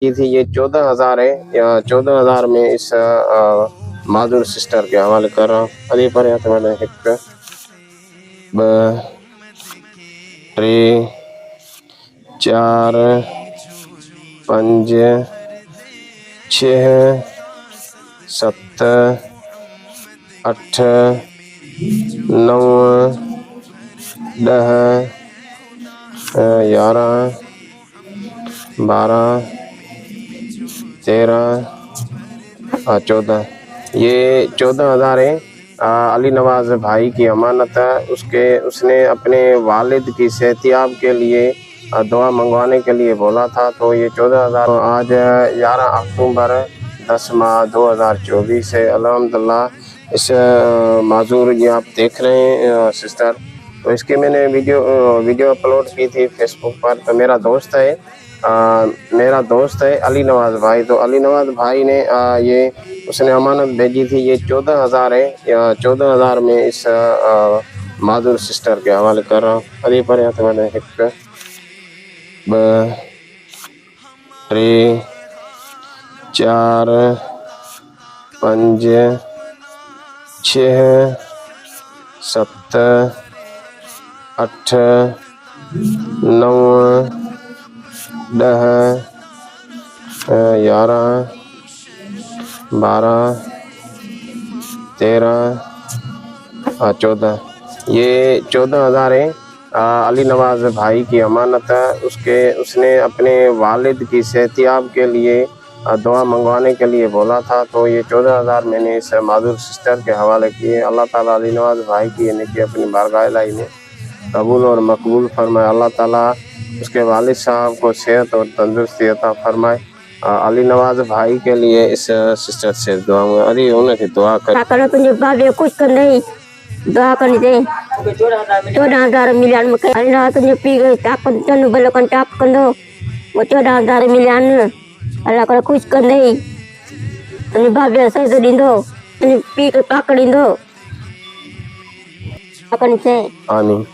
की थी ये 14,000 है या 14,000 में इस माधुर सिस्टर के हवाले कर रहा हूँ। अभी पर यहाँ तुम्हारे हिक ब 3 4 5 6 7 8 9 10 11 12 13 14 ये 14,000 है। अली नवाज भाई की अमानत है। उसने अपने वालिद की सेहतियाब के लिए दुआ मंगवाने के लिए बोला था। तो ये 14,000 आज 11 अक्टूबर 10 माह 2024 है। अल्हम्दुलिल्लाह इस माजूर ये आप देख रहे हैं सिस्टर। तो इसके मैंने वीडियो अपलोड की थी फेसबुक पर। तो मेरा दोस्त है अली नवाज भाई। तो अली नवाज भाई ने ये उसने अमानत भेजी थी। ये 14,000 है या 14,000 में इस माधुर सिस्टर के हवाले कर रहा हूँ। अभी पर यहाँ तुम्हारे हिक 3 4 5 6 7 8 9 10 11 12 13 14 ये 14,000 है। अली नवाज भाई की अमानत है। उसने अपने वालिद की सेहतियाब के लिए दुआ मंगवाने के लिए बोला था। तो ये 14,000 मैंने इस माधुर सिस्टर के हवाले किए। अल्लाह ताला अली नवाज भाई की नेकी अपनी बारगाह इलाही में कबूल और मकबूल फरमाए। अल्लाह ताला उसके वालिद साहब को सेहत और तंदुरुस्ती अता फरमाए। अली नवाज भाई के लिए इस सिस्टर से दुआ अरे उन्हें दुआ कर तुझे बाबे कुछ कर नहीं दुआ करनी दे 14,000 मिलियन में अल्लाह तुझे पी गई टाप तनु बलो कन टाप कर दो वो 14,000 मिलियन अल्लाह कर कुछ कर नहीं तुझे बाबे सही तो दींदो तुझे पी के पाकड़ी दो पकड़ से आमीन।